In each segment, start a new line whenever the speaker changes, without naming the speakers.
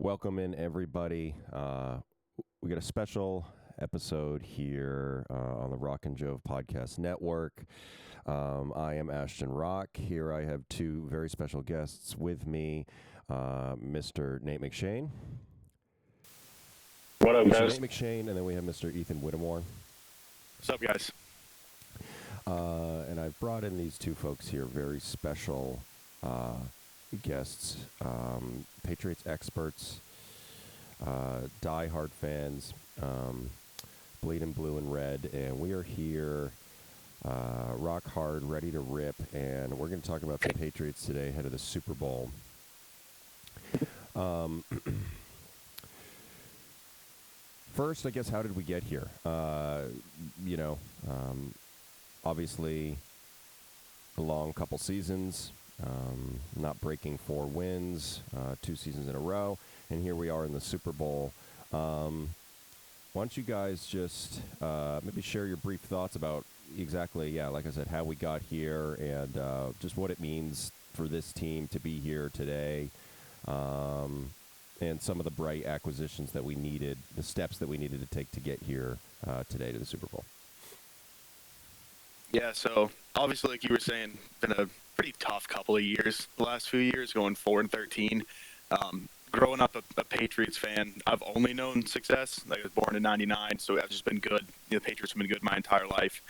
Welcome in, everybody. We got a special episode here on the Rock and Jouv Podcast Network. I am Ashton Rock. Here I have two very special guests with me, Mr. Nate McShane.
What up, guys?
Nate McShane, and then we have Mr. Ethan Whittemore.
What's up, guys?
And I've brought in these two folks here, very special guests, Patriots experts, die-hard fans, bleeding blue and red, and we are here rock hard, ready to rip, and we're going to talk about the Patriots today ahead of the Super Bowl. First, I guess, how did we get here? Obviously, a long couple seasons, not breaking 4 wins, 2 seasons in a row, and here we are in the Super Bowl. Why don't you guys just maybe share your brief thoughts about exactly, like I said, how we got here and just what it means for this team to be here today, and some of the bright acquisitions that we needed, the steps that we needed to take to get here today to the Super Bowl.
Yeah, so obviously, like you were saying, been a pretty tough couple of years, the last few years, going 4-13. Growing up a Patriots fan, I've only known success. Like, I was born in '99, so I've just been good. The Patriots have been good my entire life.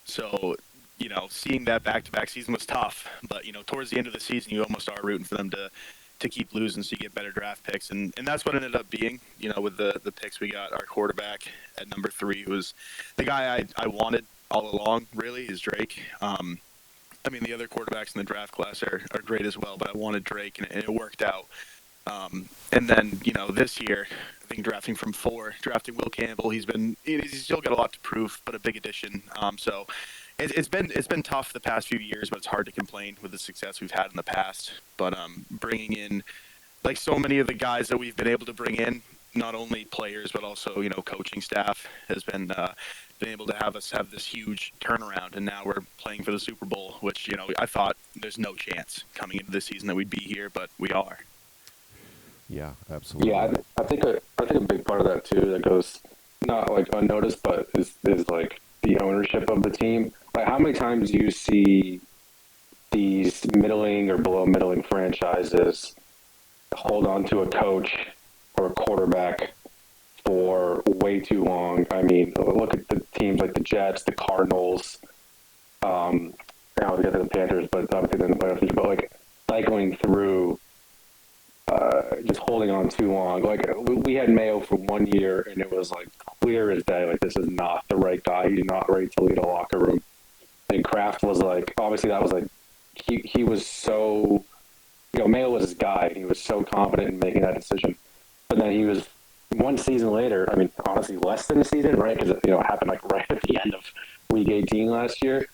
Seeing that back-to-back season was tough. But, towards the end of the season, you almost are rooting for them to keep losing so you get better draft picks. And that's what it ended up being, with the picks we got. Our quarterback at number 3, who was the guy I wanted all along, really, is Drake. The other quarterbacks in the draft class are great as well, but I wanted Drake, and it worked out. And then, this year, I think drafting from 4, drafting Will Campbell, he's still got a lot to prove, but a big addition. So it's been tough the past few years, but it's hard to complain with the success we've had in the past. But bringing in, like so many of the guys that we've been able to bring in, not only players, but also, coaching staff has been able to have us have this huge turnaround, and now we're playing for the Super Bowl, which, I thought there's no chance coming into this season that we'd be here, but we are.
Yeah, absolutely.
Yeah, I think a big part of that too that goes not like unnoticed, but is like the ownership of the team. Like, how many times do you see these middling or below middling franchises hold on to a coach or a quarterback for way too long? I mean, look at the teams like the Jets, the Cardinals. Now we got the Panthers, but obviously they're in the playoffs. But like cycling through, just holding on too long. Like, we had Mayo for 1 year, and it was like clear as day. Like, this is not the right guy. He's not ready to lead a locker room. And Kraft was like, obviously that was like, he was so, Mayo was his guy, and he was so confident in making that decision. But then he was 1 season later, honestly, less than a season, right? Because, it happened like right at the end of week 18 last year.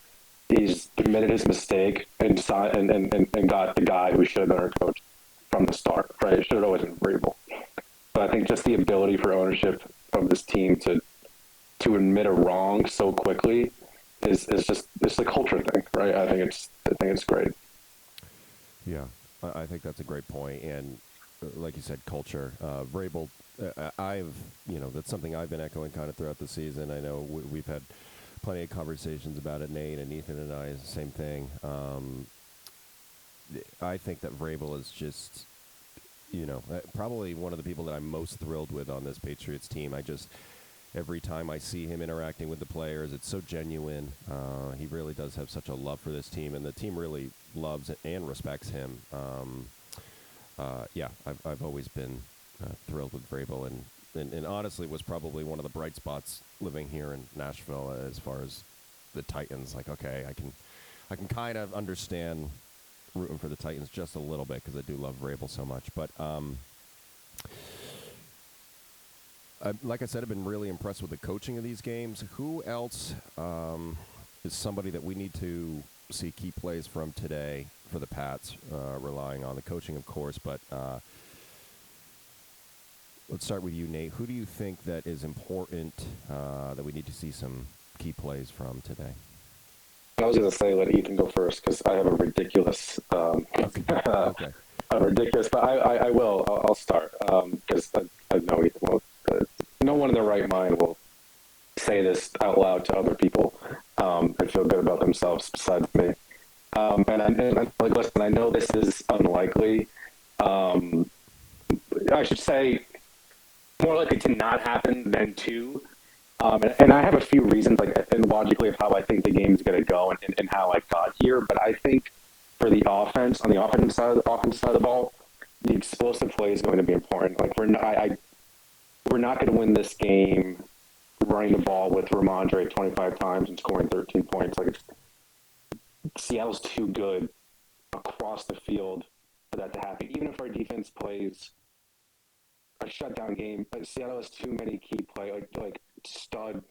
He's admitted his mistake and got the guy who should have been our coach from the start, right? It should have always been Vrabel. But I think just the ability for ownership of this team to admit a wrong so quickly is just, it's a culture thing, right? I think it's great.
Yeah, I think that's a great point. And like you said, culture. Vrabel, that's something I've been echoing kind of throughout the season. I know we've had plenty of conversations about it, Nate and Ethan and I, the same thing. I think that Vrabel is just, probably one of the people that I'm most thrilled with on this Patriots team. Every time I see him interacting with the players, it's so genuine. He really does have such a love for this team, and the team really loves and respects him. I've always been thrilled with Vrabel, and honestly was probably one of the bright spots living here in Nashville as far as the Titans. Like, okay, I can kind of understand rooting for the Titans just a little bit because I do love Vrabel so much. But like I said, I've been really impressed with the coaching of these games. Who else is somebody that we need to see key plays from today for the Pats, relying on the coaching, of course, but let's start with you, Nate. Who do you think that is important that we need to see some key plays from today?
I was going to say let Ethan go first because I have a ridiculous
Okay.
ridiculous, but I will. I'll start because I know he won't. No one in their right mind will say this out loud to other people and feel good about themselves besides me. And like, listen, I know this is unlikely. I should say more likely to not happen than to. And I have a few reasons, like, and logically, of how I think the game is going to go and how I got here. But I think for the offense, on the offensive side of the ball, the explosive play is going to be important. Like, we're not going to win this game running the ball with Ramondre 25 times and scoring 13 points. Like, Seattle's too good across the field for that to happen. Even if our defense plays a shutdown game, Seattle has too many key like stud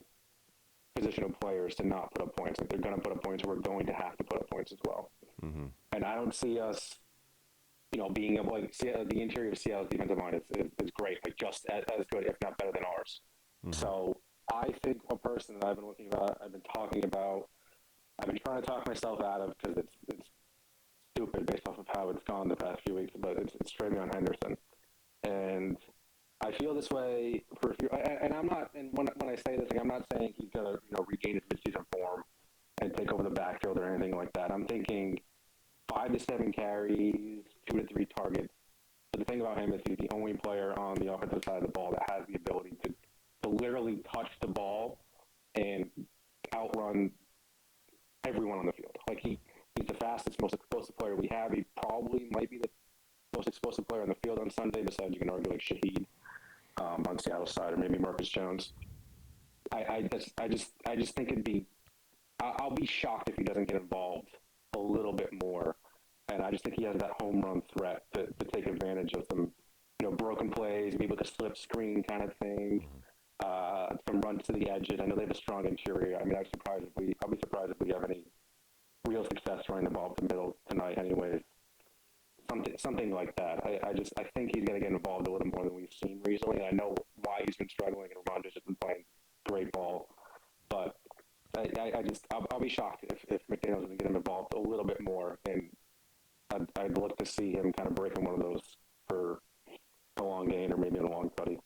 positional players to not put up points. Like, they're going to put up points, we're going to have to put up points as well. Mm-hmm. And I don't see us, being able, like, the interior of Seattle's defensive line is great, like, just as good, if not better than ours. Mm-hmm. So I think a person that I've been talking about, I've been trying to talk myself out of, because it's stupid based off of how it's gone the past few weeks, but it's Travion Henderson. And I feel this way for a few, and I'm not, and when I say this, like, I'm not saying he's going to regain his midseason form and take over the backfield or anything like that. I'm thinking 5 to 7 carries, 2 to 3 targets. But the thing about him is he's the only player on the offensive side of the ball that has the ability to literally touch the ball and outrun everyone on the field. Like, he's the fastest, most explosive player we have. He probably might be the most explosive player on the field on Sunday, besides, you can argue, like, Shaheed on Seattle's side, or maybe Marcus Jones. I just think I'll be shocked if he doesn't get involved a little bit more. And I just think he has that home run threat to take advantage of some, broken plays, maybe like a slip screen kind of thing, some runs to the edges. I know they have a strong interior. I mean, I'll be surprised if we have any real success running the ball up the middle tonight anyways. Something like that. I think he's going to get involved a little more than we've seen recently. And I know why he's been struggling, and Ramondre's just been playing great ball. But I'll be shocked if McDaniels doesn't get him involved a little bit more. And I'd look to see him kind of breaking one of those for a long gain or maybe a long tutty.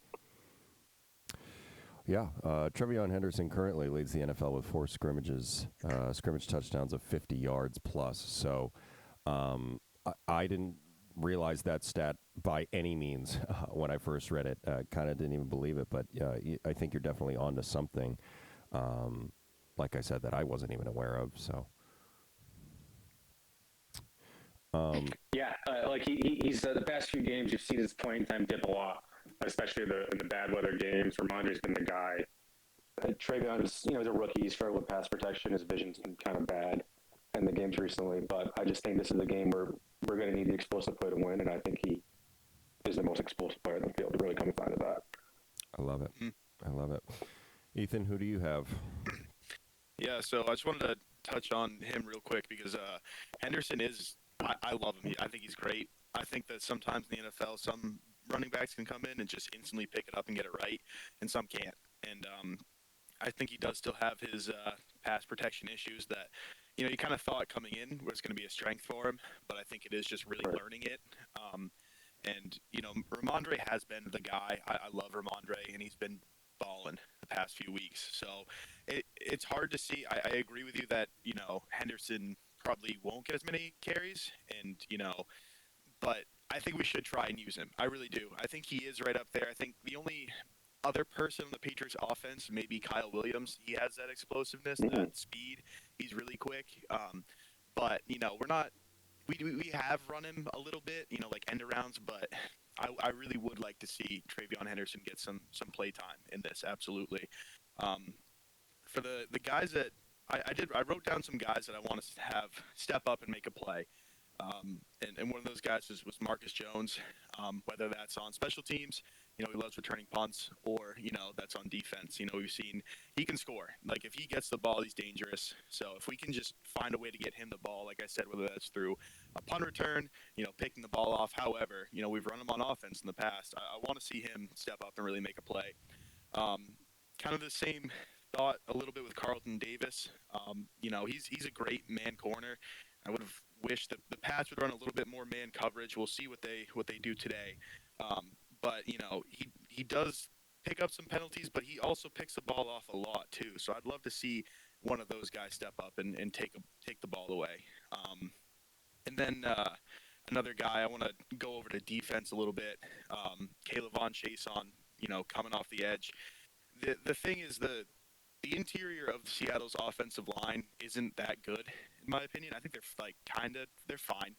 Yeah, Travion Henderson currently leads the NFL with 4 scrimmage touchdowns of 50 yards plus. So I didn't realize that stat by any means when I first read it. Kind of didn't even believe it, but I think you're definitely onto something. Like I said, that I wasn't even aware of. So.
Like he's the past few games you've seen his playing time dip a lot, especially in the bad weather games. Ramondre's been the guy. Trayvon's, he's a rookie. He's struggled with pass protection. His vision's been kind of bad in the games recently. But I just think this is a game where we're going to need the explosive play to win, and I think he is the most explosive player in the field. It really comes down to that.
I love it. I love it. Ethan, who do you have?
Yeah, so I just wanted to touch on him real quick because Henderson is. I love him. I think he's great. I think that sometimes in the NFL, some running backs can come in and just instantly pick it up and get it right, and some can't. And I think he does still have his pass protection issues that, you kind of thought coming in was going to be a strength for him, but I think it is just really learning it. And, Ramondre has been the guy. I love Ramondre, and he's been balling the past few weeks. So it's hard to see. I agree with you that, Henderson probably won't get as many carries, and but I think we should try and use him. I really do. I think he is right up there. I think the only other person on the Patriots offense, maybe Kyle Williams. He has that explosiveness, that speed. He's really quick. But we're not. We have run him a little bit, like end arounds, but I really would like to see Travion Henderson get some play time in this. Absolutely. For the guys that I wrote down some guys that I want to have step up and make a play. And one of those guys was Marcus Jones, whether that's on special teams, he loves returning punts, or, that's on defense. We've seen he can score. Like, if he gets the ball, he's dangerous. So if we can just find a way to get him the ball, like I said, whether that's through a punt return, picking the ball off, however, we've run him on offense in the past. I want to see him step up and really make a play. Kind of the same thought a little bit with Carlton Davis. He's a great man corner. I would have wish the Pats would run a little bit more man coverage. We'll see what they do today. But he does pick up some penalties, but he also picks the ball off a lot too. So I'd love to see one of those guys step up and take the ball away. And then another guy, I want to go over to defense a little bit. Caleb Von Chason, coming off the edge. The thing is the interior of Seattle's offensive line isn't that good, in my opinion. I think they're fine,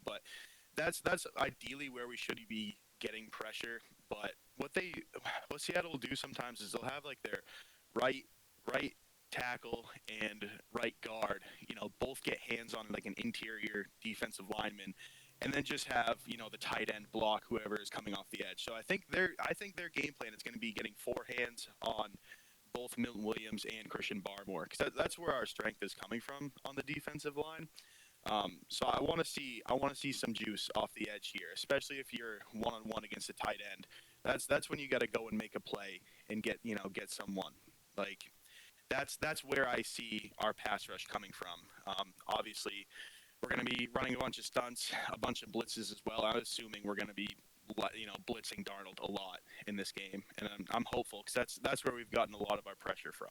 but that's ideally where we should be getting pressure. But what Seattle will do sometimes is they'll have like their right tackle and right guard, both get hands on like an interior defensive lineman, and then just have the tight end block whoever is coming off the edge. So I think their game plan is going to be getting four hands on both Milton Williams and Christian Barmore, because that's where our strength is coming from on the defensive line. So I want to see some juice off the edge here, especially if you're one-on-one against a tight end. That's when you got to go and make a play and get someone. Like that's where I see our pass rush coming from. Obviously, we're going to be running a bunch of stunts, a bunch of blitzes as well. I'm assuming we're going to be blitzing Darnold a lot in this game, and I'm hopeful because that's where we've gotten a lot of our pressure from.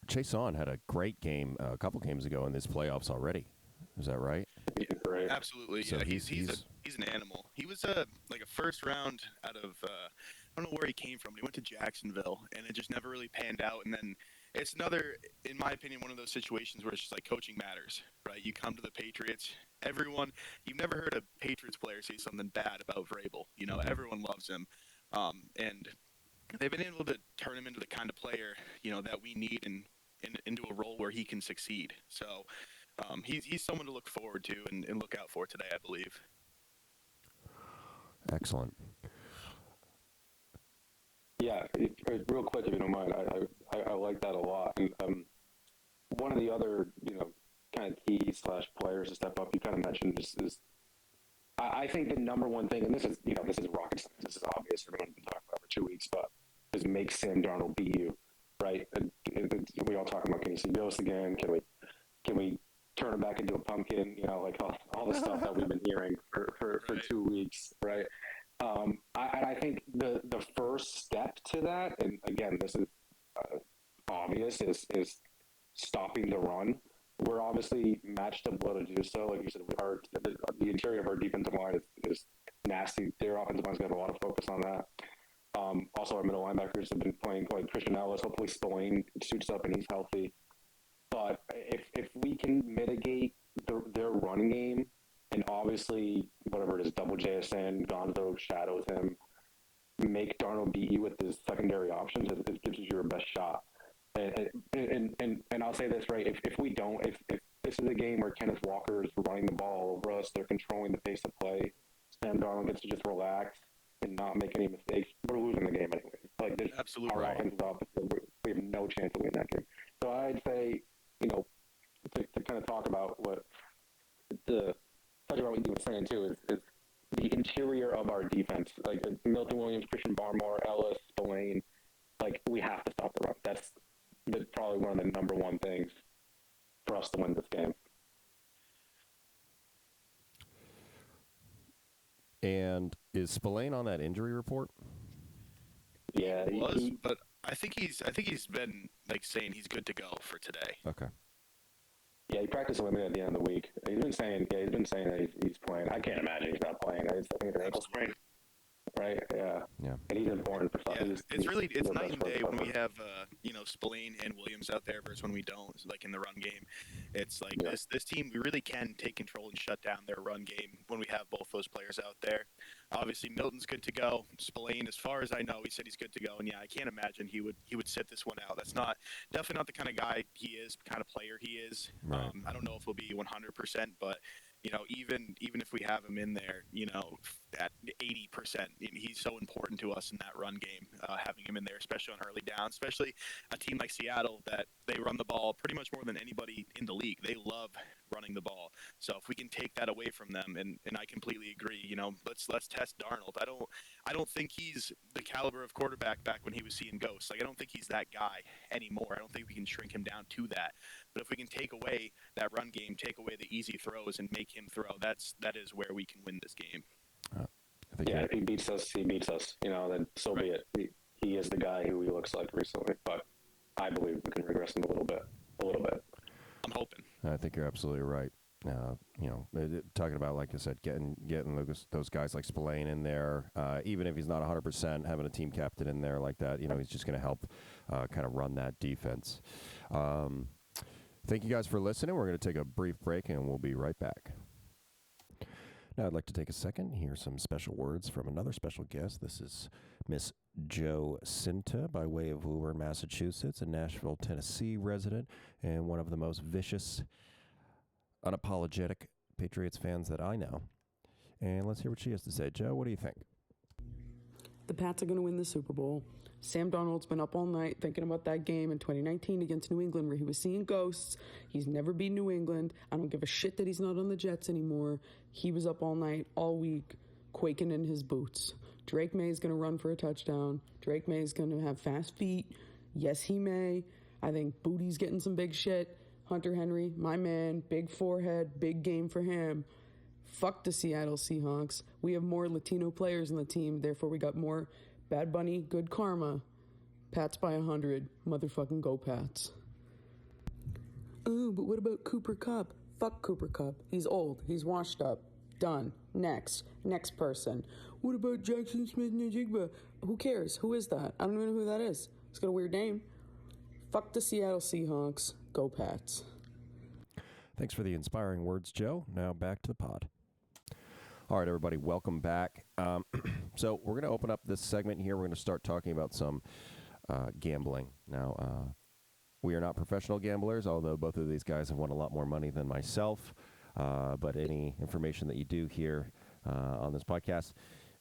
Chason had a great game a couple games ago in this playoffs already. Is that right?
Right.
Absolutely.
So
yeah, he's an animal. He was a first round out of I don't know where he came from. He went to Jacksonville, and it just never really panned out. And then it's another, in my opinion, one of those situations where it's just like coaching matters, right? You come to the Patriots, you've never heard a Patriots player say something bad about Vrabel. Everyone loves him, and they've been able to turn him into the kind of player that we need and into a role where he can succeed. So he's someone to look forward to and look out for today, I believe.
Excellent.
Yeah, real quick, if you don't mind, I like that a lot. And, one of the other, kind of keys / players to step up, you kind of mentioned is I think the number one thing, and this is rocket science, this is obvious, everyone's been talking about for 2 weeks, but is make Sam Darnold beat you, right? And we all talking about, can you see ghosts again? Can we turn him back into a pumpkin? Like all the stuff that we've been hearing for 2 weeks, right? I think the first step to that, and again, this is obvious, is stopping the run. We're obviously matched up well to do so. Like you said, the interior of our defensive line is nasty. Their offensive line's got a lot of focus on that. Also, our middle linebackers have been playing like Christian Ellis. Hopefully, Spillane suits up and he's healthy. But if we can mitigate their running game, and obviously whatever it is, double JSN, Gonzo shadows him, make Darnold beat you with his secondary options, it gives you your best shot. And I'll say this, right? If we don't, if this is a game where Kenneth Walker is running the ball over us, they're controlling the pace of play, Sam Darnold gets to just relax and not make any mistakes, we're losing the game anyway. Like, there's
Absolutely
our
right.
offense is off the field. We have no chance of winning that game. So I'd say, to kind of talk about what you were saying too, is the interior of our defense, like Milton Williams, Christian Barmore, Ellis, Spillane, like we have to stop the run. That's probably one of the number one things for us to win this game.
And is Spillane on that injury report?
Yeah,
He was, but I think he's been saying he's good to go for today.
Okay.
Yeah, he practiced limited at the end of the week. He's been saying that he's playing. I can't imagine he's not playing. I think it's an ankle sprain, right? Yeah.
Yeah.
And he's important for stuff.
Yeah, it's night and day when we
have.
have Spillane and Williams out there versus when we don't. Like in the run game, it's like
Yeah.
this team, we really can take control and shut down their run game when we have both those players out there. Obviously, Milton's good to go. Spillane, as far as I know, he said he's good to go. And yeah, I can't imagine he would sit this one out. That's definitely not the kind of guy he is, kind of player he is.
Right.
I don't know if he'll be 100%, but even if we have him in there, at 80%, he's so important to us in that run game, having him in there, especially on early down, especially a team like Seattle that they run the ball pretty much more than anybody in the league. They love running the ball. So if we can take that away from them, and I completely agree, let's test Darnold. I don't think he's the caliber of quarterback back when he was seeing ghosts. Like, I don't think he's that guy anymore. I don't think we can shrink him down to that. But if we can take away that run game, take away the easy throws, and make him throw, that is where we can win this game.
If he beats us, he beats us. Then so be it. He is the guy who he looks like recently, but I believe we can regress him a little bit.
I'm hoping.
I think you're absolutely right. Talking about, like I said, getting those guys like Spillane in there, even if he's not 100%, having a team captain in there like that, he's just going to help kind of run that defense. Thank you guys for listening. We're going to take a brief break, and we'll be right back. Now, I'd like to take a second, hear some special words from another special guest. This is Miss Jo Sinta, by way of Whittemore, Massachusetts, a Nashville, Tennessee resident, and one of the most vicious, unapologetic Patriots fans that I know. And let's hear what she has to say. Jo, what do you think?
The Pats are going to win the Super Bowl. Sam Darnold's been up all night thinking about that game in 2019 against New England where he was seeing ghosts. He's never beat New England. I don't give a shit that he's not on the Jets anymore. He was up all night, all week, quaking in his boots. Drake May is going to run for a touchdown. Drake May is going to have fast feet. Yes, he may. I think Booty's getting some big shit. Hunter Henry, my man, big forehead, big game for him. Fuck the Seattle Seahawks. We have more Latino players on the team, therefore we got more Bad Bunny, good karma. Pats by 100. Motherfucking go Pats. Oh, but what about Cooper Kupp? Fuck Cooper Kupp. He's old. He's washed up. Done. Next person. What about Jackson Smith-Njigba? Who cares? Who is that? I don't even know who that is. It's got a weird name. Fuck the Seattle Seahawks. Go Pats.
Thanks for the inspiring words, Jo. Now back to the pod. All right, everybody, welcome back. So we're going to open up this segment here. We're going to start talking about some gambling. Now, we are not professional gamblers, although both of these guys have won a lot more money than myself. But any information that you do hear on this podcast,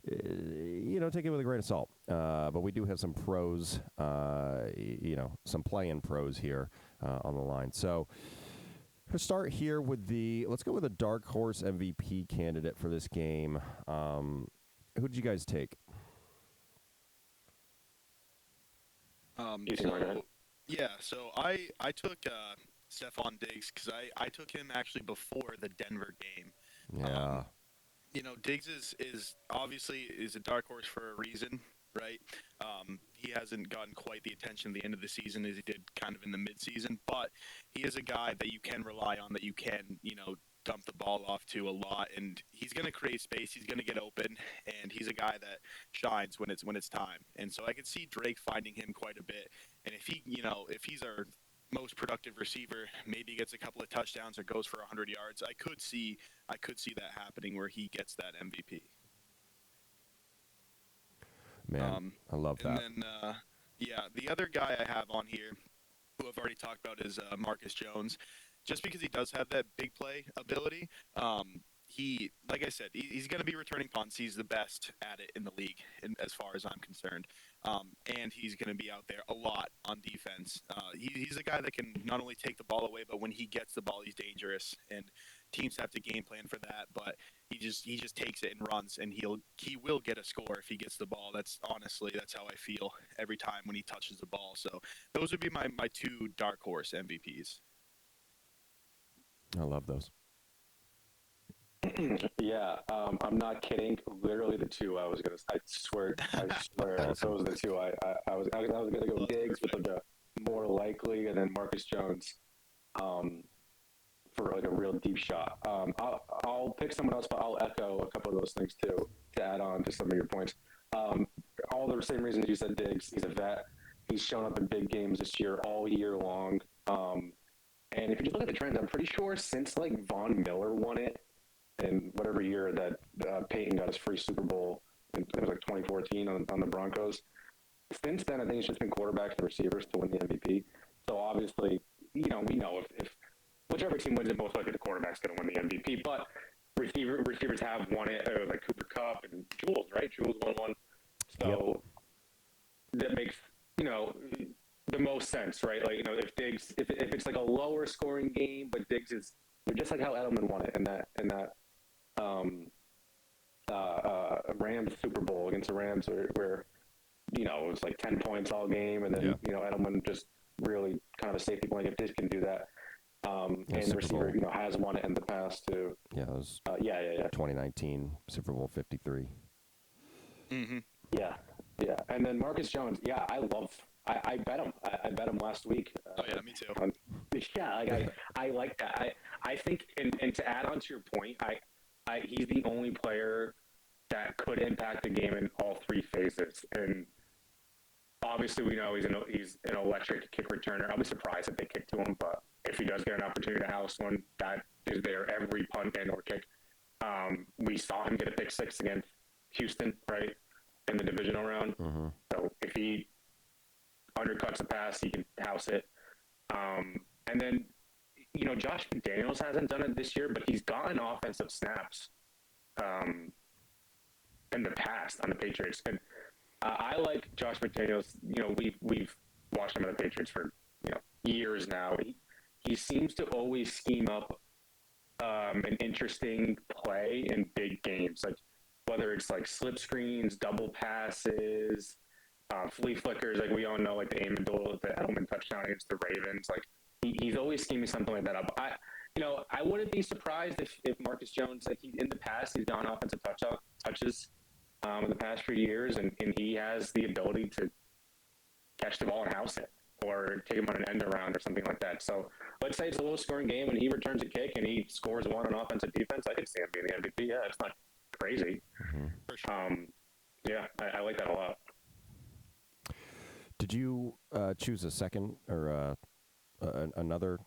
take it with a grain of salt. But we do have some pros, some play-in pros here on the line. So let's start here with let's go with a dark horse MVP candidate for this game. Who did you guys take?
So I took Stephon Diggs because I took him actually before the Denver game.
Yeah.
Diggs is obviously a dark horse for a reason, right? He hasn't gotten quite the attention at the end of the season as he did kind of in the midseason, but he is a guy that you can rely on, that you can, dump the ball off to a lot, and he's going to create space. He's going to get open, and he's a guy that shines when it's time. And so I could see Drake finding him quite a bit. And if he's our most productive receiver, maybe gets a couple of touchdowns or goes for 100 yards, I could see that happening where he gets that MVP.
Man, I love that.
And then, the other guy I have on here, who I've already talked about, is Marcus Jones. Just because he does have that big play ability, like I said, he's going to be returning punts. He's the best at it in the league, as far as I'm concerned. And he's going to be out there a lot on defense. He's a guy that can not only take the ball away, but when he gets the ball, he's dangerous. And teams have to game plan for that. But he just takes it and runs, and he will get a score if he gets the ball. That's how I feel every time when he touches the ball. So those would be my two dark horse MVPs.
I love those.
Yeah, I'm not kidding. Literally the two I was gonna. I swear,
Awesome.
those are the two I was gonna go Diggs with the more likely, and then Marcus Jones, for like a real deep shot. I'll pick someone else, but I'll echo a couple of those things too to add on to some of your points. All the same reasons you said. Diggs, he's a vet. He's shown up in big games this year, all year long. And if you just look at the trends, I'm pretty sure since like Von Miller won it in whatever year that Peyton got his free Super Bowl, it was like 2014 on the Broncos. Since then, I think it's just been quarterbacks and receivers to win the MVP. So obviously, we know if whichever team wins it, most likely the quarterback's going to win the MVP. But receivers have won it, like Cooper Kupp and Jules, right? Jules won one. So that makes, the most sense, right? Like, if Diggs, if it's like a lower scoring game, but Diggs is just like how Edelman won it in that Rams Super Bowl against the Rams, where it was like 10 points all game, and then Edelman just really kind of a safety blanket can do that. And the receiver, has won it in the past too.
Yeah, it was
2019
Super Bowl 53.
Mm-hmm.
Yeah. And then Marcus Jones, I bet him. I bet him last week.
Me too.
I like that. I think, and to add on to your point, he's the only player that could impact the game in all three phases. And obviously, we know he's an electric kick returner. I'll be surprised if they kick to him, but if he does get an opportunity to house one, that is there every punt and or kick. We saw him get a pick six against Houston, right, in the divisional round.
Mm-hmm.
So if he undercuts a pass, he can house it. And then, Josh McDaniels hasn't done it this year, but he's gotten offensive snaps in the past on the Patriots. And I like Josh McDaniels. We've watched him on the Patriots for years now. He seems to always scheme up an interesting play in big games, like whether it's like slip screens, double passes, flea flickers. Like we all know, like the Amendola, the Edelman touchdown against the Ravens. Like he's always scheming something like that up. I wouldn't be surprised if Marcus Jones, like in the past, he's gone offensive touches in the past few years, and he has the ability to catch the ball and house it, or take him on an end around or something like that. So let's say it's a low scoring game and he returns a kick and he scores one on offensive defense. I could see him being the MVP. Yeah, it's not crazy.
Mm-hmm.
For sure.
I like that a lot.
Did you choose a second or another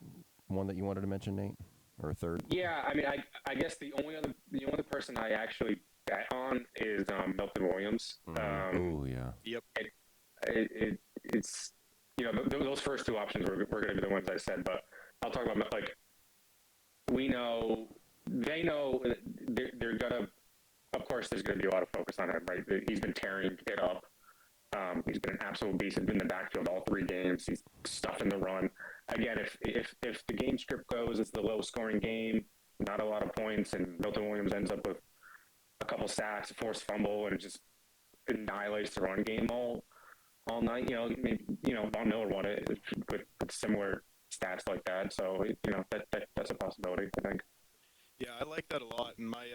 one that you wanted to mention, Nate, or a third?
Yeah, I mean, I guess the only other person I actually bet on is Milton Williams.
Oh yeah.
Yep.
It's those first two options were going to be the ones I said, but I'll talk about they know they're gonna. Of course, there's going to be a lot of focus on him, right? He's been tearing it up. He's been an absolute beast. He's been in the backfield all three games. He's stuffing the run. Again, if the game script goes, it's the low scoring game, not a lot of points, and Milton Williams ends up with a couple sacks, a forced fumble, and it just annihilates the run game all night. Von Miller won it with similar stats like that. So that's a possibility, I think.
Yeah, I like that a lot. And my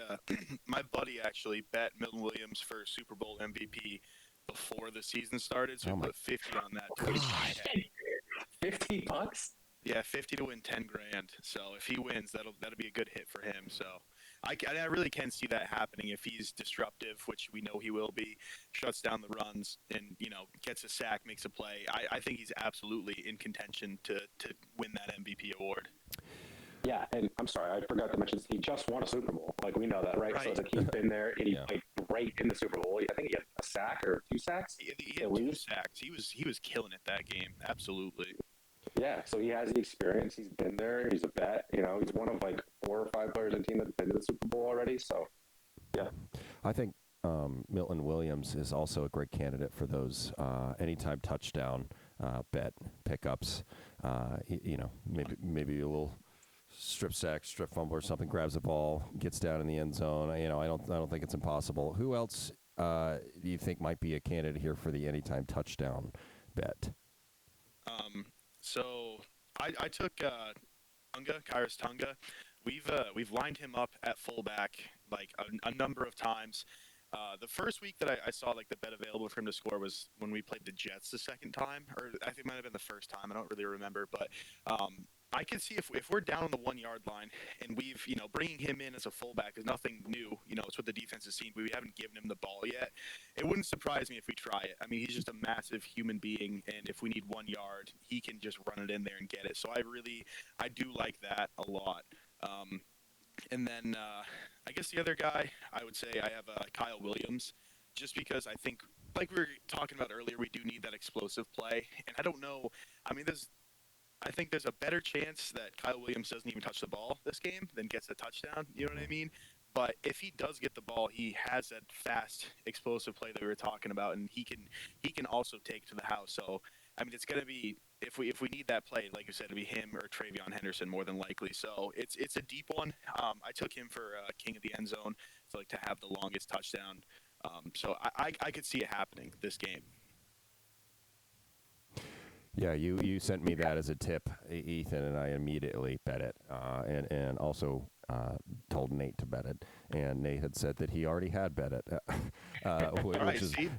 my buddy actually bet Milton Williams for Super Bowl MVP before the season started, so he put 50 on that.
$50?
Yeah, 50 to win 10 grand. So if he wins, that'll be a good hit for him. So I really can see that happening if he's disruptive, which we know he will be, shuts down the runs and gets a sack, makes a play. I think he's absolutely in contention to win that MVP award.
Yeah, and I'm sorry, I forgot to mention he just won a Super Bowl. Like, we know that, right? So it's like he's been there and he played right in the Super Bowl. I think he had a sack or 2 sacks.
He had 2 sacks. He was killing it that game. Absolutely.
Yeah, so he has the experience. He's been there. He's a vet. He's one of like 4 or 5 players on the team that's been to the Super Bowl already. So, yeah.
I think Milton Williams is also a great candidate for those anytime touchdown bet pickups. Maybe a little strip sack, strip fumble, or something. Grabs the ball, gets down in the end zone. I don't think it's impossible. Who else do you think might be a candidate here for the anytime touchdown bet?
So I took Kairos Tunga. We've lined him up at fullback like a number of times. The first week that I saw like the bet available for him to score was when we played the Jets the second time, or I think it might have been the first time. I don't really remember, but I can see if we're down on the 1 yard line and we've bringing him in as a fullback is nothing new. It's what the defense has seen. We haven't given him the ball yet. It wouldn't surprise me if we try it. I mean, he's just a massive human being, and if we need 1 yard, he can just run it in there and get it. So I do like that a lot. And then I guess the other guy I would say I have Kyle Williams, just because I think, like we were talking about earlier, we do need that explosive play. And I don't know. I mean, I think there's a better chance that Kyle Williams doesn't even touch the ball this game than gets a touchdown. You know what I mean? But if he does get the ball, he has that fast, explosive play that we were talking about, and he can also take to the house. So I mean, it's going to be if we need that play, like you said, to be him or Travion Henderson more than likely. So it's a deep one. I took him for king of the end zone, so like to have the longest touchdown. So I could see it happening this game.
Yeah, you sent me that as a tip, Ethan, and I immediately bet it, and also told Nate to bet it, and Nate had said that he already had bet it,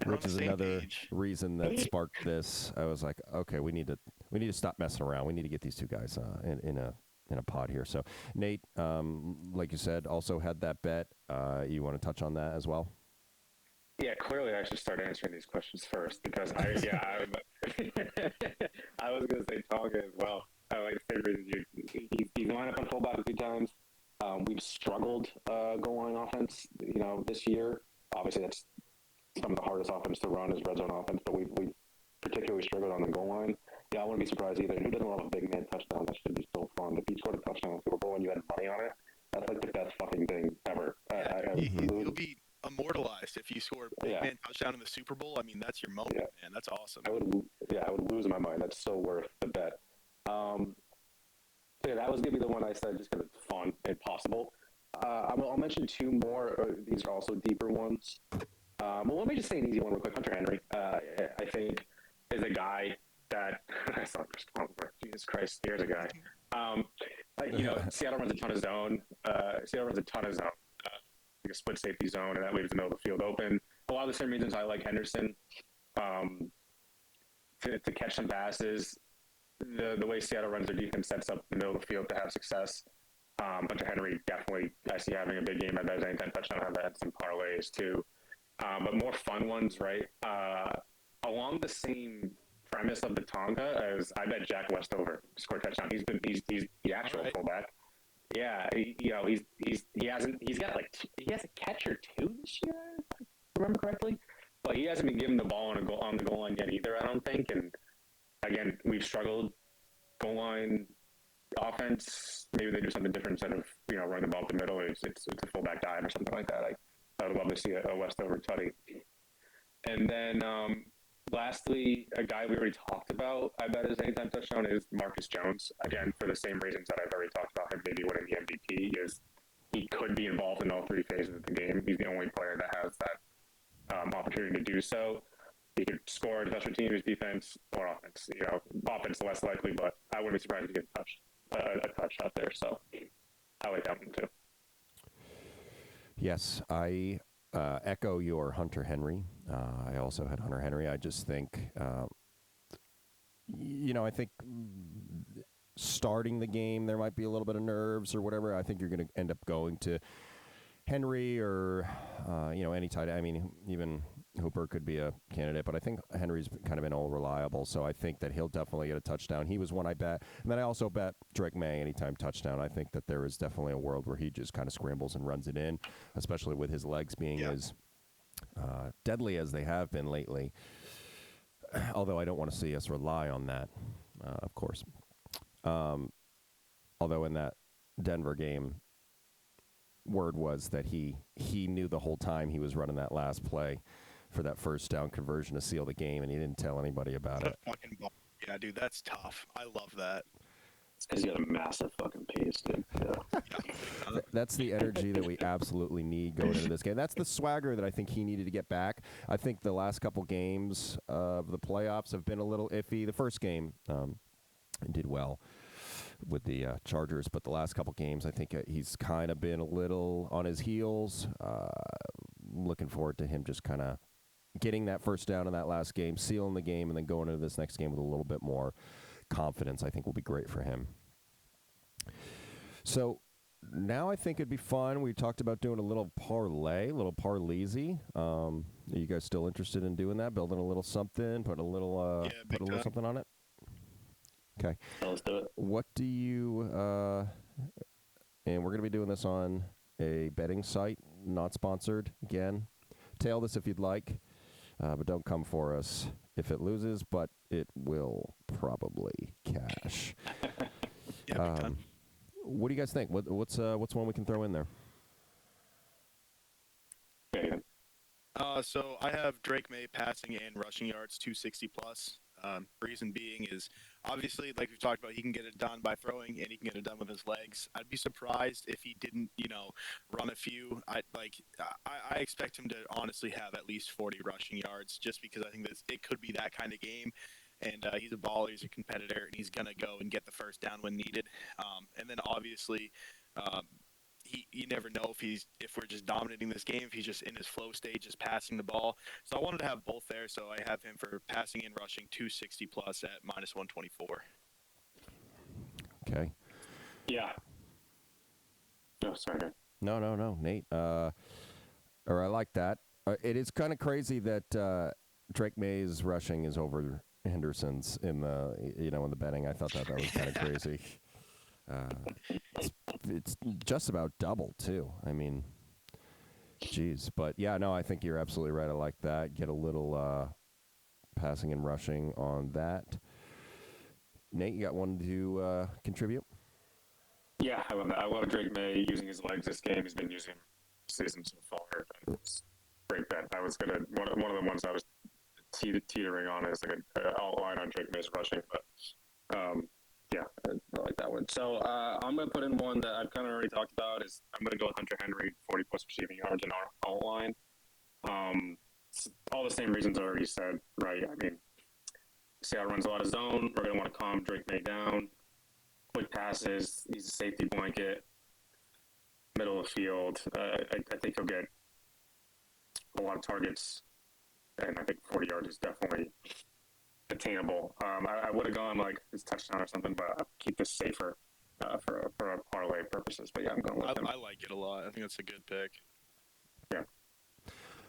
which is another reason that sparked this. I was like, okay, we need to stop messing around. We need to get these two guys in a pod here. So Nate, like you said, also had that bet. You want to touch on that as well?
Yeah, clearly I should start answering these questions first because I was going to say Tonga as well. Like the same reason he's lined up on fullback a few times. We've struggled goal line offense, this year. Obviously, that's some of the hardest offense to run is red zone offense, but we particularly struggled on the goal line. Yeah, I wouldn't be surprised either. And who doesn't love a big man touchdown? That should be so fun. If he scored a touchdown in the Super Bowl and you had money on it, that's like the best fucking thing ever.
You'll be immortalized if you score a big man touchdown in the Super Bowl. I mean, that's your moment, man. That's awesome.
I would lose my mind. That's so worth the bet. That was going to be the one I said just because it's fun and possible. I'll mention two more. These are also deeper ones. Well, let me just say an easy one real quick. Hunter Henry, I think, is a guy that I saw Jesus Christ, here's a guy. Seattle runs a ton of zone. Like a split safety zone, and that leaves the middle of the field open. A lot of the same reasons I like Henderson to catch some passes. The way Seattle runs their defense sets up the middle of the field to have success. Hunter Henry definitely, I see having a big game. I bet his anytime touchdown. I've had some parlays too. But more fun ones, right? Along the same premise of the Tonga as I bet Jack Westover scored a touchdown. He's the actual fullback. Yeah, he has a catch or two this year, if I remember correctly. But he hasn't been given the ball on the goal line yet either, I don't think. And again, we've struggled goal line offense. Maybe they do something different instead of running the ball up the middle. It's a fullback dive or something like that. I would love to see a Westover tutty. And then lastly, a guy we already talked about, I bet his anytime touchdown is Marcus Jones. Again, for the same reasons that I've already talked about him maybe winning the MVP, is he could be involved in all three phases of the game. He's the only player that has that opportunity to do so. He could score the special teams, defense, or offense. Offense less likely, but I wouldn't be surprised to get a touch out there. So I like that one too.
Yes, I echo your Hunter Henry. I also had Hunter Henry. I just think, I think starting the game, there might be a little bit of nerves or whatever. I think you're going to end up going to Henry or, any tight end. I mean, even Hooper could be a candidate, but I think Henry's kind of been all reliable, so I think that he'll definitely get a touchdown. He was one I bet. And then I also bet Drake May anytime touchdown. I think that there is definitely a world where he just kind of scrambles and runs it in, especially with his legs being as deadly as they have been lately. Although I don't want to see us rely on that, of course. Although in that Denver game, word was that he knew the whole time he was running that last play for that first down conversion to seal the game, and he didn't tell anybody about it.
Fucking ball. Yeah, dude, that's tough. I love that.
It's because you got a massive fucking pace, dude. Yeah.
That's the energy that we absolutely need going into this game. That's the swagger that I think he needed to get back. I think the last couple games of the playoffs have been a little iffy. The first game did well with the Chargers, but the last couple games, I think he's kind of been a little on his heels. Looking forward to him just kind of getting that first down in that last game, sealing the game, and then going into this next game with a little bit more confidence. I think will be great for him. So now I think it'd be fun. We talked about doing a little parlay, a little parleasy. Are you guys still interested in doing that? Building a little something, put a little something on it? Okay.
Let's do it.
What do you, and we're going to be doing this on a betting site, not sponsored, again. Tail this if you'd like, but don't come for us if it loses, but it will probably cash.
Yeah, big time.
What do you guys think? What's one we can throw in there?
Okay.
So I have Drake May passing and rushing yards 260 plus. Reason being is obviously, like we've talked about, he can get it done by throwing and he can get it done with his legs. I'd be surprised if he didn't, run a few. I expect him to honestly have at least 40 rushing yards, just because I think that it could be that kind of game. And he's a baller, he's a competitor, and he's gonna go and get the first down when needed. And then obviously, you never know if we're just dominating this game, if he's just in his flow state, just passing the ball. So I wanted to have both there. So I have him for passing and rushing 260 plus at minus 124.
Okay.
Yeah. No, sorry.
No, Nate. I like that. It is kind of crazy that Drake May's rushing is over Henderson's in the betting. I thought that was kind of crazy. It's just about double too. I mean, geez, but yeah, no, I think you're absolutely right. I like that. Get a little passing and rushing on that. Nate, you got one to contribute?
Yeah, I love that. I love Drake May using his legs this game. He's been using season so far. It's a great bet. I was gonna one of the ones I was teetering on is like an outline on Drake May's rushing, but yeah, I like that one. So I'm going to put in one that I've kind of already talked about. Is I'm going to go with Hunter Henry, 40 plus receiving yards in our outline. All the same reasons I already said, right? I mean, Seattle runs a lot of zone. We're going to want to calm Drake May down. Quick passes. He's a safety blanket. Middle of the field. I think he'll get a lot of targets. And I think 40 yards is definitely attainable. I would have gone like his touchdown or something, but I'll keep this safer for parlay purposes. But yeah, I'm going with him.
I like it a lot. I think that's a good pick.
Yeah.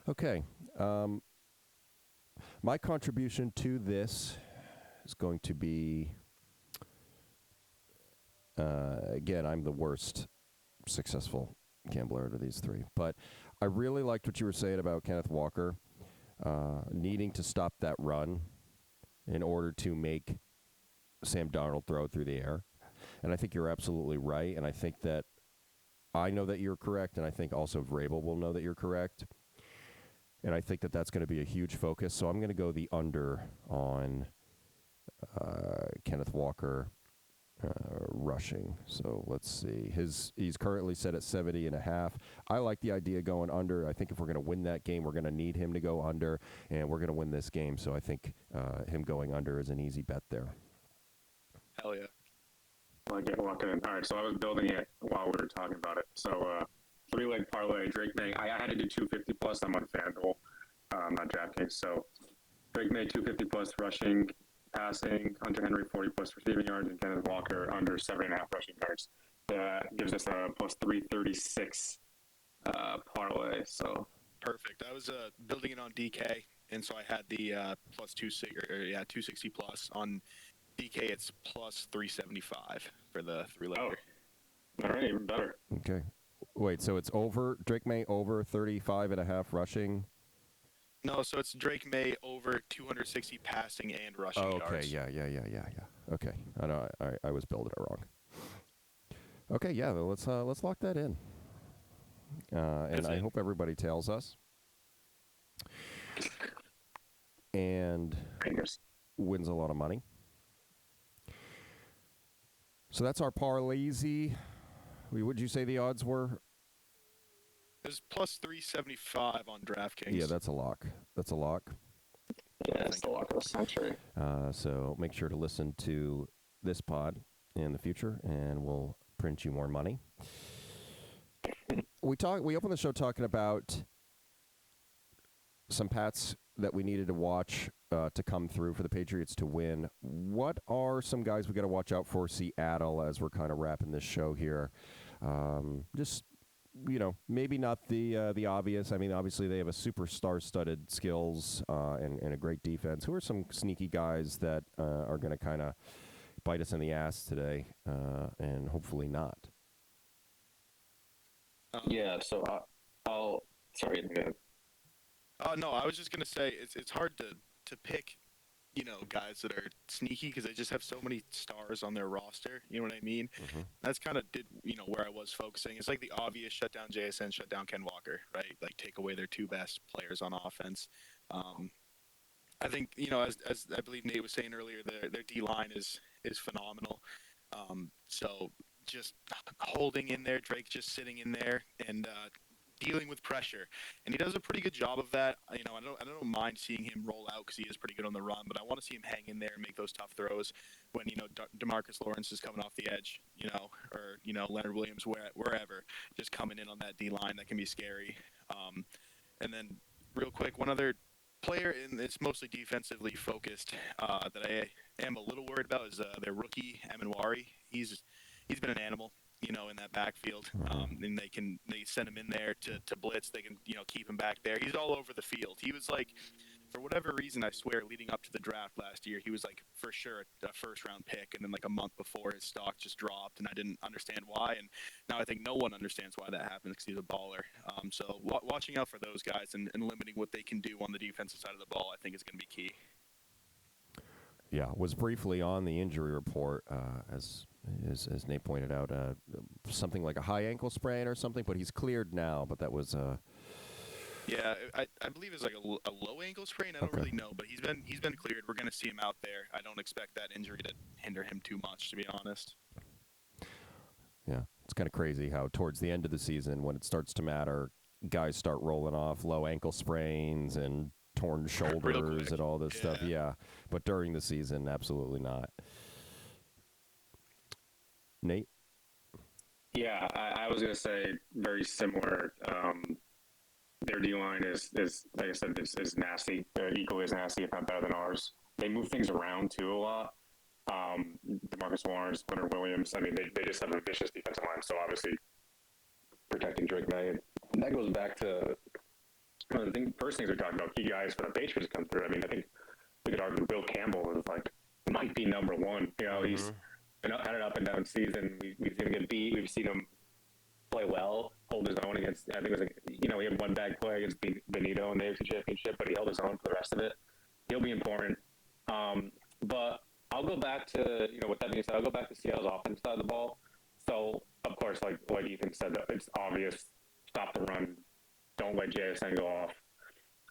Okay. My contribution to this is going to be, again, I'm the worst successful gambler out of these three, but I really liked what you were saying about Kenneth Walker needing to stop that run in order to make Sam Darnold throw it through the air. And I think you're absolutely right. And I think that I know that you're correct. And I think also Vrabel will know that you're correct. And I think that that's going to be a huge focus. So I'm going to go the under on Kenneth Walker rushing. So let's see. He's currently set at 70.5. I like the idea going under. I think if we're going to win that game, we're going to need him to go under, and we're going to win this game. So I think him going under is an easy bet there.
Hell yeah.
I like it. Walking in. All right, so I was building it while we were talking about it. So 3-leg parlay, Drake May. I had to do 250 plus. I'm on FanDuel, not DraftKings. So Drake May 250 plus rushing, passing, Hunter Henry 40 plus receiving yards, and Kenneth Walker under 7.5 rushing yards. That gives us a plus 336 parlay. So
Perfect. I was building it on DK, and so I had the plus 260 plus on DK. It's plus 375 for the 3-legger.
All right, even better.
Okay. Wait, so it's over, Drake May over 35.5 rushing?
No, so it's Drake May over 260 passing and rushing
okay.
yards.
Yeah. Okay. I know I was building it wrong. Okay, yeah, let's lock that in. And I hope everybody tails us. And wins a lot of money. So that's our parlay. Would you say the odds were?
There's plus 375 on DraftKings.
Yeah, that's a lock.
Yeah, it's the lock of the century.
So make sure to listen to this pod in the future, and we'll print you more money. We opened the show talking about some Pats that we needed to watch to come through for the Patriots to win. What are some guys we got to watch out for Seattle as we're kind of wrapping this show here? Just, maybe not the obvious. I mean, obviously they have a super star-studded skills and a great defense. Who are some sneaky guys that are going to kind of bite us in the ass today and hopefully not?
Yeah, so I'll sorry. Go ahead.
No, I was just gonna say it's hard to pick, guys that are sneaky because they just have so many stars on their roster. You know what I mean?
Mm-hmm.
That's kind of where I was focusing. It's like the obvious shut down JSN, shut down Ken Walker, right? Like take away their two best players on offense. I think, as I believe Nate was saying earlier, their D line is phenomenal. So just holding in there, Drake's just sitting in there and dealing with pressure, and he does a pretty good job of that. I don't mind seeing him roll out because he is pretty good on the run, but I want to see him hang in there and make those tough throws when DeMarcus Lawrence is coming off the edge, or Leonard Williams wherever, just coming in on that D line. That can be scary. And then real quick, one other player, and it's mostly defensively focused, that I am a little worried about is their rookie Amenwari. He's been an animal, in that backfield, and they send him in there to blitz. They can keep him back there. He's all over the field. He was like, for whatever reason, I swear, leading up to the draft last year, he was like for sure a first round pick, and then like a month before his stock just dropped, and I didn't understand why. And now I think no one understands why that happens because he's a baller. So watching out for those guys and limiting what they can do on the defensive side of the ball, I think is going to be key.
Yeah, was briefly on the injury report, as Nate pointed out, something like a high ankle sprain or something, but he's cleared now. But that was
yeah, I believe it's like a low ankle sprain. I don't really know, but he's been cleared. We're going to see him out there. I don't expect that injury to hinder him too much, to be honest.
Yeah, it's kind of crazy how towards the end of the season, when it starts to matter, guys start rolling off low ankle sprains and torn shoulders and all this stuff. Yeah, but during the season, absolutely not. Nate?
Yeah, I was going to say very similar. Their D-line is like I said, is nasty. They're equally as nasty, if not better than ours. They move things around, too, a lot. DeMarcus Lawrence, Leonard Williams, I mean, they just have a vicious defensive line, so obviously protecting Drake May. And that goes back to one of the first things we talked about, key guys for the Patriots come through. I mean, I think we could argue Bill Campbell is might be number one. He's had an up and down season. We've seen him get beat. We've seen him play well, hold his own against. I think it was he had one bad play against Benito in the AFC Championship, but he held his own for the rest of it. He'll be important. But I'll go back to with that being said, I'll go back to Seattle's offense side of the ball. So of course, like Ethan said, it's obvious. Stop the run. Don't let JSN go off,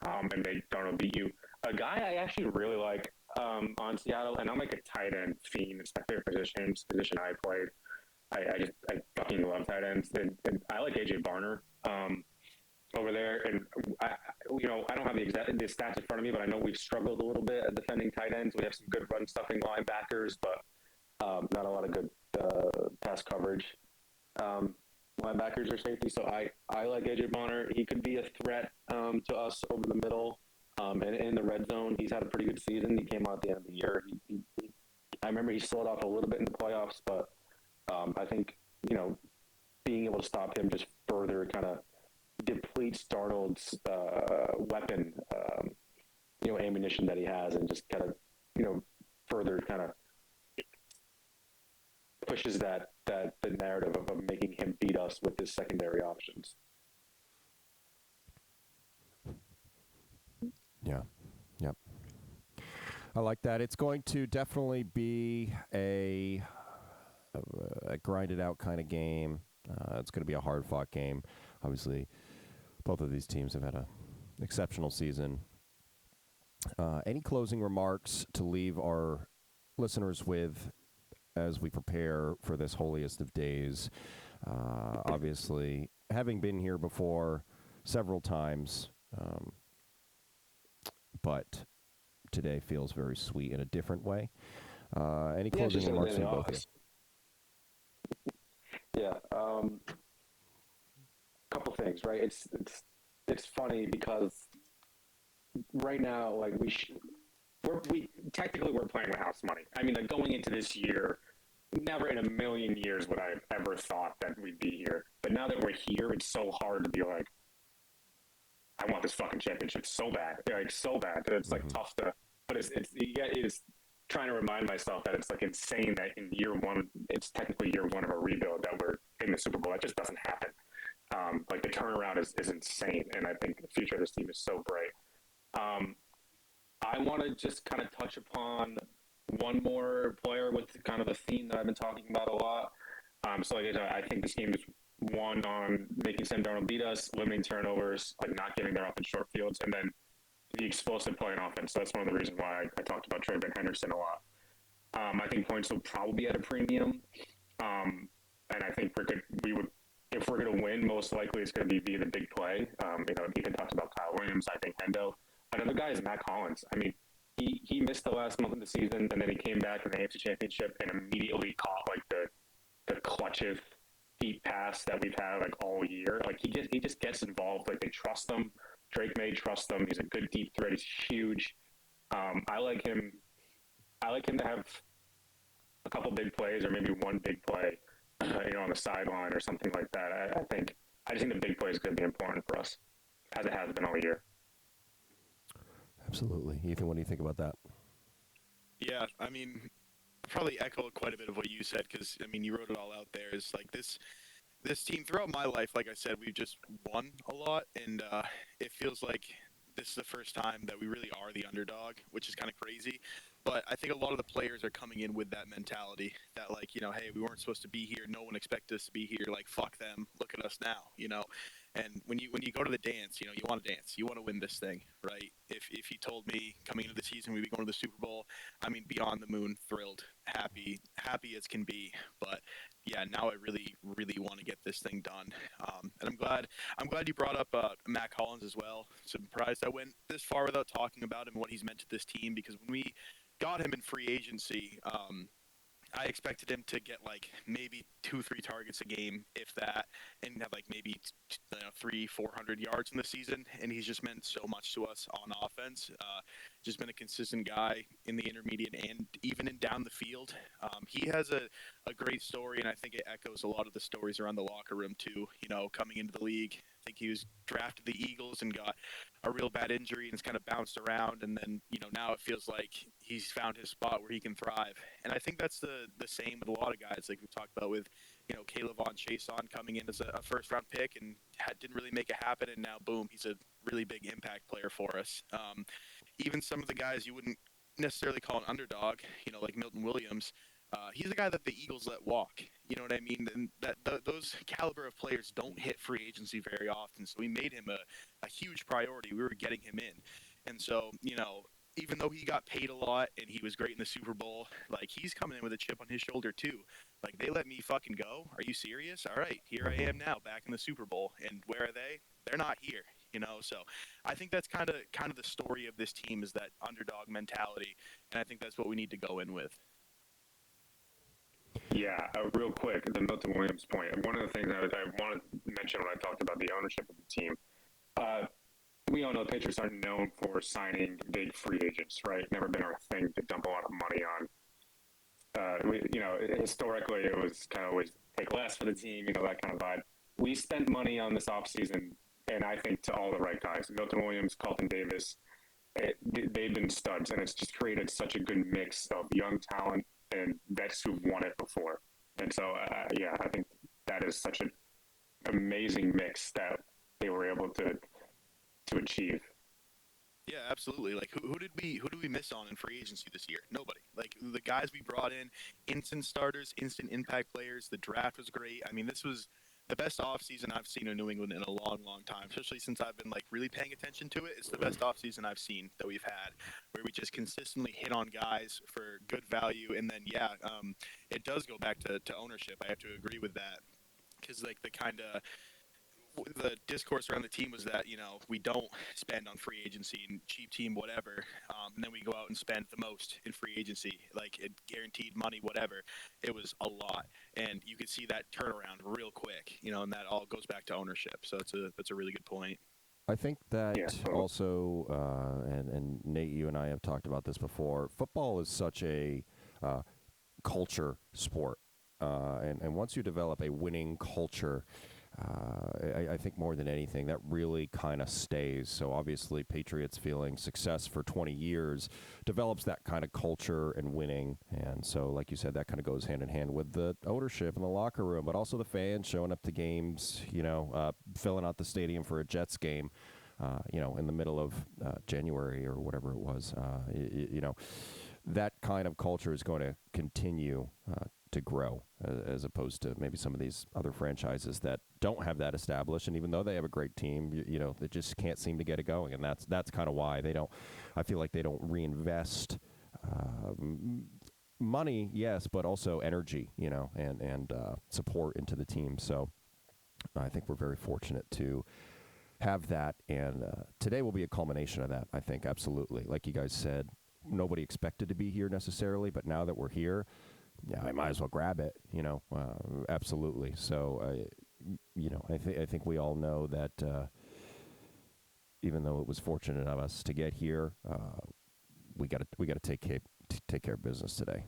and they don't beat you. A guy I actually really like on Seattle, and I'm like a tight end fiend. It's my favorite position I played. I fucking love tight ends, and I like AJ Barner over there. And I don't have the stats in front of me, but I know we've struggled a little bit at defending tight ends. We have some good run stuffing linebackers, but not a lot of good pass coverage linebackers or safety. So I like AJ Barner. He could be a threat to us over the middle and in the red zone. He's had a pretty good season. He came out at the end of the year. I remember he slowed off a little bit in the playoffs, but I think, being able to stop him just further kind of depletes Darnold's weapon, ammunition that he has, and just kind of, further kind of pushes the narrative of making him beat us with his secondary options.
Yeah. Yep. I like that. It's going to definitely be a grinded out kind of game. It's going to be a hard fought game. Obviously, both of these teams have had an exceptional season. Any closing remarks to leave our listeners with as we prepare for this holiest of days? Obviously, having been here before several times, but today feels very sweet in a different way. Any closing remarks from both of you?
Yeah, couple things, right? It's funny because right now, like we technically we're playing with house money. I mean, like going into this year, never in a million years would I have ever thought that we'd be here. But now that we're here, it's so hard to be like, I want this fucking championship so bad, so bad that it's like tough to. But it's trying to remind myself that it's like insane that in year one, it's technically year one of a rebuild that we're in the Super Bowl. That just doesn't happen. Like the turnaround is insane, and I think the future of this team is so bright. I want to just kind of touch upon one more player with kind of a theme that I've been talking about a lot. So like I think this game is won on making Sam Darnold beat us, limiting turnovers, like not getting their off in short fields, and then the explosive play in offense. That's one of the reasons why I talked about Trey Henderson a lot. I think points will probably be at a premium. And I think if we're going to win, most likely it's going to be via the big play. Ethan talked about Kyle Williams. I think Hendo. Another guy is Matt Collins. I mean, he missed the last month of the season, and then he came back in the AFC Championship and immediately caught like the clutchest deep pass that we've had like all year. Like he just gets involved. Like they trust him. Drake May trusts him. He's a good deep threat. He's huge. I like him. I like him to have a couple big plays or maybe one big play, on the sideline or something like that. I just think the big play is going to be important for us, as it has been all year.
Absolutely. Ethan, what do you think about that?
Yeah, I mean, probably echo quite a bit of what you said because, I mean, you wrote it all out there. Is like this team, throughout my life, like I said, we've just won a lot, and it feels like this is the first time that we really are the underdog, which is kind of crazy. But I think a lot of the players are coming in with that mentality that, like, hey, we weren't supposed to be here. No one expected us to be here. Like, fuck them. Look at us now, And when you go to the dance, you want to dance. You want to win this thing, right? If you told me coming into the season we'd be going to the Super Bowl, I mean, beyond the moon, thrilled, happy as can be. But yeah, now I really, really want to get this thing done. And I'm glad you brought up Matt Collins as well. Surprised I went this far without talking about him and what he's meant to this team, because when we got him in free agency, I expected him to get like maybe 2-3 targets a game, if that, and have like maybe 300-400 yards in the season. And he's just meant so much to us on offense. Just been a consistent guy in the intermediate and even in down the field. He has a great story, and I think it echoes a lot of the stories around the locker room too. Coming into the league, I think he was drafted the Eagles and got a real bad injury and has kind of bounced around, and then now it feels like he's found his spot where he can thrive. And I think that's the same with a lot of guys, like we've talked about with Caleb Von Chason coming in as a first round pick and didn't really make it happen, and now boom, he's a really big impact player for us. Even some of the guys you wouldn't necessarily call an underdog, like Milton Williams. He's a guy that the Eagles let walk. You know what I mean? And those caliber of players don't hit free agency very often. So we made him a huge priority. We were getting him in. And so, even though he got paid a lot and he was great in the Super Bowl, like, he's coming in with a chip on his shoulder too. Like, they let me fucking go? Are you serious? All right, here I am now back in the Super Bowl. And where are they? They're not here. So I think that's kind of the story of this team, is that underdog mentality. And I think that's what we need to go in with.
Yeah, real quick, the Milton Williams point. One of the things I want to mention when I talked about the ownership of the team, we all know the Patriots are known for signing big free agents, right? Never been our thing to dump a lot of money on. Historically, it was kind of always take less for the team, that kind of vibe. We spent money on this offseason, and I think to all the right guys. Milton Williams, Carlton Davis, they've been studs, and it's just created such a good mix of young talent and vets who've won it before. And so, I think that is such an amazing mix that they were able to achieve.
Yeah, absolutely. Like, who did we miss on in free agency this year? Nobody. Like, the guys we brought in, instant starters, instant impact players. The draft was great. I mean, this was the best offseason I've seen in New England in a long, long time, especially since I've been like really paying attention to it. It's the best offseason I've seen that we've had, where we just consistently hit on guys for good value. And then, it does go back to ownership. I have to agree with that, because like the discourse around the team was that, we don't spend on free agency and cheap team, whatever. And then we go out and spend the most in free agency, like guaranteed money, whatever. It was a lot. And you could see that turnaround real quick, and that all goes back to ownership. So that's a really good point.
I think that also, and Nate, you and I have talked about this before, football is such a culture sport. And once you develop a winning culture, I think more than anything, that really kind of stays. So obviously Patriots feeling success for 20 years develops that kind of culture and winning. And so, like you said, that kind of goes hand in hand with the ownership in the locker room, but also the fans showing up to games, filling out the stadium for a Jets game, in the middle of January or whatever it was. That kind of culture is going to continue to grow, as opposed to maybe some of these other franchises that don't have that established. And even though they have a great team, you know, they just can't seem to get it going. And that's kind of why they don't. I feel like they don't reinvest money, yes, but also energy, you know, and support into the team. So I think we're very fortunate to have that, and today will be a culmination of that, I think, absolutely. Like you guys said, nobody expected to be here necessarily, but now that we're here, yeah, I might as well grab it, you know, absolutely. So, you know, I think we all know that even though it was fortunate of us to get here, we got to take care of business today.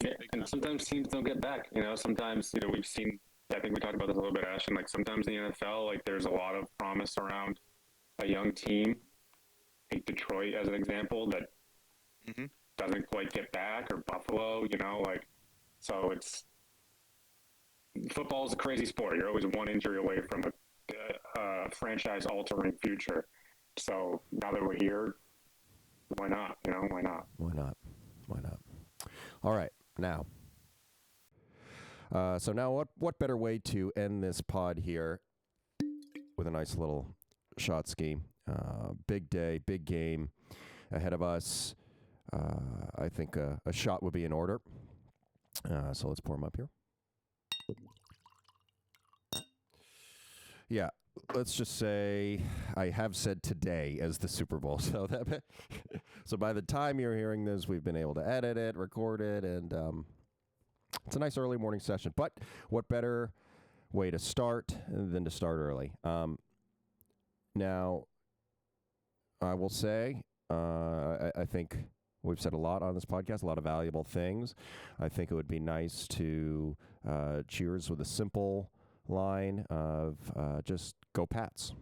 Yeah, and sometimes teams don't get back. You know, sometimes, you know, we've seen, I think we talked about this a little bit, Ashton, like sometimes in the NFL, like there's a lot of promise around a young team, take Detroit as an example, that doesn't quite get back, or Buffalo, you know, like, so it's, football is a crazy sport. You're always one injury away from a franchise altering future. So now that we're here, why not? You know, why not?
Why not? Why not? All right, now. So now what better way to end this pod here with a nice little shot ski. Big day, big game ahead of us. I think a shot would be in order. So let's pour them up here. Yeah, let's just say I have said today as the Super Bowl. So so by the time you're hearing this, we've been able to edit it, record it, and it's a nice early morning session. But what better way to start than to start early? Now, I will say, I think we've said a lot on this podcast, a lot of valuable things. I think it would be nice to cheers with a simple line of just go Pats.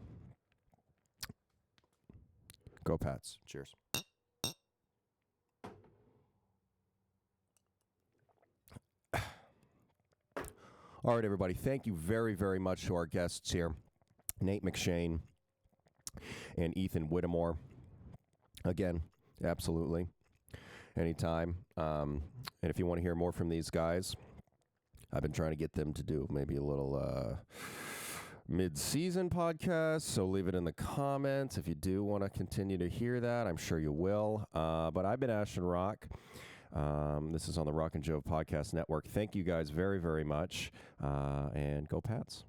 Go Pats. Cheers. All right, everybody. Thank you very, very much to our guests here, Nate McShane and Ethan Whittemore. Again, absolutely. Anytime. And if you want to hear more from these guys, I've been trying to get them to do maybe a little mid-season podcast, so leave it in the comments if you do want to continue to hear that. I'm sure you will. But I've been Ashton Rock. This is on the Rock and Jouv Podcast Network. Thank you guys very, very much. And go Pats.